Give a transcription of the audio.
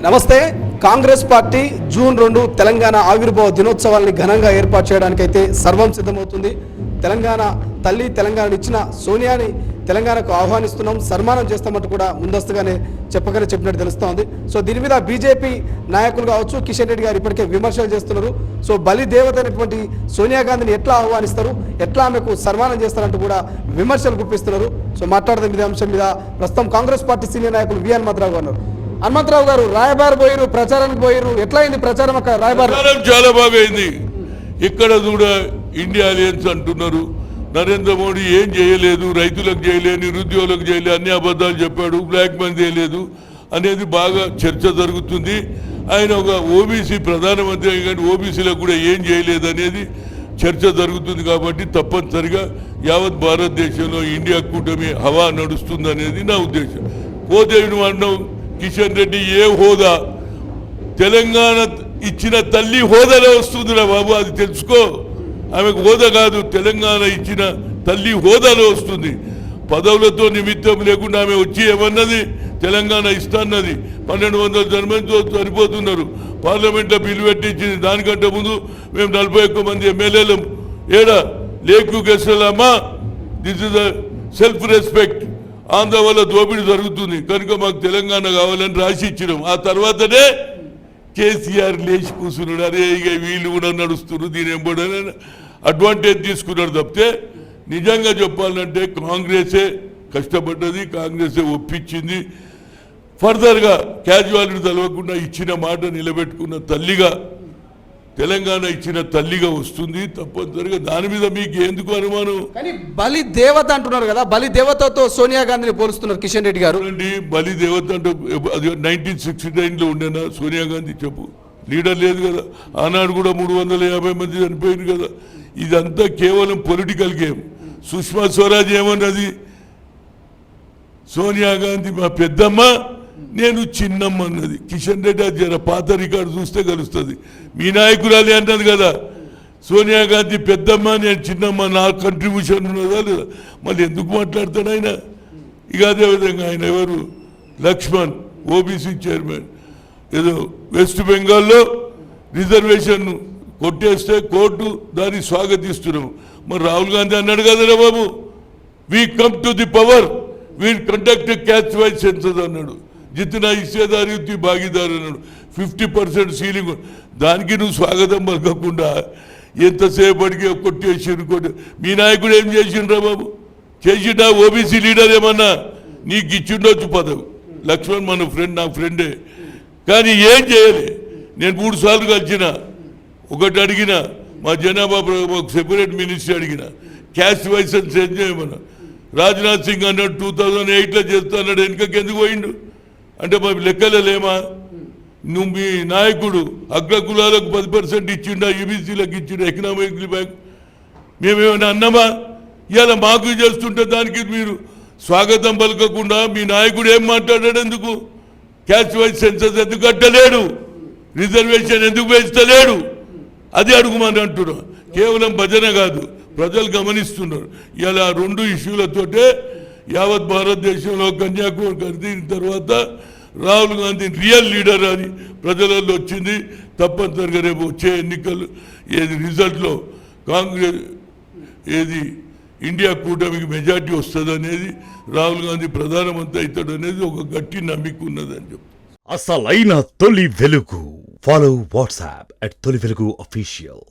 నమస్తే. Congress party June 2 Telangana ఆవిర్భావ దినోత్సవాన్ని ఘనంగా ఏర్పాటు చేయడానికైతే సర్వం సిద్ధమవుతుంది. తెలంగాణ తల్లి తెలంగాణ ఇచ్చిన సోనియాని తెలంగాణకు ఆహ్వానిస్తున్నాం, సన్మానం చేస్తామంటూ కూడా ముందస్తుగానే చెప్పినట్టు తెలుస్తోంది. సో దీని మీద బీజేపీ నాయకులు కావచ్చు, కిషన్ రెడ్డి గారు ఇప్పటికే విమర్శలు చేస్తున్నారు. సో బలి దేవత అయినటువంటి సోనియా గాంధీని ఎట్లా ఆహ్వానిస్తారు, ఎట్లా ఆమెకు సన్మానం చేస్తారంటూ కూడా విమర్శలు గుప్పిస్తున్నారు. సో మాట్లాడదాం ఇదే అంశం మీద. ప్రస్తుతం కాంగ్రెస్ పార్టీ సీనియర్ నాయకులు వి హనుమంతరావు గారు ఉన్నారు. హనుమంతరావు గారు, రాయబార్ పోయిరు, ప్రచారానికి పోయిరు, ఎట్లా అయింది ప్రచారం? అక్కడ రాయబార్ చాలా బాగా అయింది. ఇక్కడ కూడా ఇండియా అలయన్స్ అంటున్నారు, నరేంద్ర మోడీ ఏం చేయలేదు, రైతులకు చేయలేదు, నిరుద్యోగులకు చేయలేదు, అన్ని అబద్ధాలు చెప్పాడు, బ్లాక్ మనీ చేయలేదు అనేది బాగా చర్చ జరుగుతుంది. ఆయన ఒక ఓబీసీ ప్రధానమంత్రి కానీ ఓబీసీలకు కూడా ఏం చేయలేదు అనేది చర్చ జరుగుతుంది. కాబట్టి తప్పనిసరిగా యావత్ భారతదేశంలో ఇండియా కూటమి హవా నడుస్తుంది అనేది నా ఉద్దేశం. కోదేవిని అన్నాం, కిషన్ రెడ్డి ఏ హోదా, తెలంగాణ ఇచ్చిన తల్లి హోదాలో వస్తుందిరా బాబు, అది తెలుసుకో. ఆమెకు హోదా కాదు, తెలంగాణ ఇచ్చిన తల్లి హోదాలో వస్తుంది. పదవులతో నిమిత్తం లేకుండా ఆమె వచ్చి ఏమన్నది, తెలంగాణ ఇస్తాన్నది. 1200 మందితో చనిపోతున్నారు, పార్లమెంట్లో బిల్లు పెట్టించింది. దానికంటే ముందు మేము 41 మంది ఎమ్మెల్యేలు ఏడా లేకు గెస్టలమ్మా. This is the self respect. Andhra వల్ల దోపిడీ జరుగుతుంది కనుక మాకు తెలంగాణ కావాలని రాసి ఇచ్చినాం. ఆ తర్వాతనే కేసీఆర్ లేచి కూర్చున్నాడు. అరే ఇక వీళ్ళు కూడా నడుస్తున్నారు, దీని ఎంబడనే అడ్వాంటేజ్ తీసుకున్నాడు తప్పితే నిజంగా చెప్పాలంటే కాంగ్రెసే కష్టపడ్డది, కాంగ్రెసే ఒప్పించింది. ఫర్దర్గా క్యాజువాలిటీ తెలవకుండా ఇచ్చిన మాట నిలబెట్టుకున్న తల్లిగా, తెలంగాణ ఇచ్చిన తల్లిగా వస్తుంది తప్పనిసరిగా. దాని మీద మీకు ఎందుకు అనుమానం? కానీ బలి దేవత అంటున్నారు కదా, బలి దేవతతో సోనియా గాంధీని పోలుస్తున్నారు కిషన్ రెడ్డి గారు. బలి దేవత అంటే అది 1969లో ఉండేనా సోనియా గాంధీ? చెప్పు, లీడర్ లేదు కదా. ఆనాడు కూడా 350 మంది చనిపోయింది కదా. ఇదంతా కేవలం పొలిటికల్ గేమ్. సుష్మా స్వరాజ్ ఏమన్నది, సోనియా గాంధీ మా పెద్దమ్మ, నేను చిన్నమ్మ అన్నది. కిషన్ రెడ్డి అది జర పాత రికార్డు చూస్తే కలుస్తుంది. మీ నాయకురాలి అన్నది కదా, సోనియా గాంధీ పెద్దమ్మ, నేను చిన్నమ్మ, నా కంట్రిబ్యూషన్ ఉన్నదా లేదా? మళ్ళీ ఎందుకు మాట్లాడతాడు ఆయన? ఇక అదేవిధంగా ఆయన ఎవరు, లక్ష్మణ్, ఓబీసీ చైర్మన్, ఏదో వెస్ట్ బెంగాల్లో రిజర్వేషన్ కొట్టేస్తే కోర్టు దాన్ని స్వాగతిస్తున్నాం. మరి రాహుల్ గాంధీ అన్నాడు కదరా బాబు, we come to the power, we conduct caste wise census అన్నాడు. జితనా హిస్సేదారు యుద్ధి భాగీదారు అన్నాడు. 50% సీలింగ్. దానికి నువ్వు స్వాగతం పలకకుండా ఎంతసేపటికి కొట్టేసి మీ నాయకుడు ఏం చేసిండ్రా బాబు? చేసిండా? ఓబీసీ లీడర్ ఏమన్నా నీకు ఇచ్చిండొచ్చు పదవి. లక్ష్మణ్ మన ఫ్రెండ్, నా ఫ్రెండే, కానీ ఏం చేయలే. నేను 3 సార్లు కలిసిన, ఒకటి అడిగిన, మా జనాభా ఒక సెపరేట్ మినిస్ట్రీ అడిగిన, క్యాస్ట్ వైజ్ సెన్స్ చేయమన్నా. రాజ్నాథ్ సింగ్ అన్నాడు 2008లో చేస్తాడు, వెనుకకి ఎందుకు పోయిండు అంటే మరి లెక్కలేమా? నువ్వు మీ నాయకుడు అగ్రకులాలకు 10% ఇచ్చిండా, యూబీసీలకు ఇచ్చిండా, ఎకనామిక్ బ్యాంక్ మేమేమైనా అన్నామా? ఇవాళ మాకు చేస్తుంటే దానికి మీరు స్వాగతం పలకకుండా మీ నాయకుడు ఏం మాట్లాడాడు? ఎందుకు క్యాస్ట్ వైజ్ సెన్సస్ ఎందుకు కట్టలేడు, రిజర్వేషన్ ఎందుకు పెంచలేడు, అది అడుగుమని అంటున్నాం. కేవలం భజన కాదు, ప్రజలు గమనిస్తున్నారు. ఇలా 2 ఇష్యూలతోటే యావత్ భారతదేశంలో కన్యాకుమారి ఖరీదిన తర్వాత రాహుల్ గాంధీ రియల్ లీడర్ అని ప్రజలలో వచ్చింది. తప్పనిసరిగా రేపు వచ్చే ఎన్నికలు ఏది రిజల్ట్లో కాంగ్రెస్ ఏది ఇండియా కూటమికి మెజార్టీ వస్తుంది అనేది, రాహుల్ గాంధీ ప్రధానమంత్రి అవుతాడు అనేది ఒక గట్టి నమ్మిక ఉన్నదని చెప్తారు. అసలైన తొలి వెలుగు. ఫాలో వాట్సాప్ @తొలి వెలుగు official.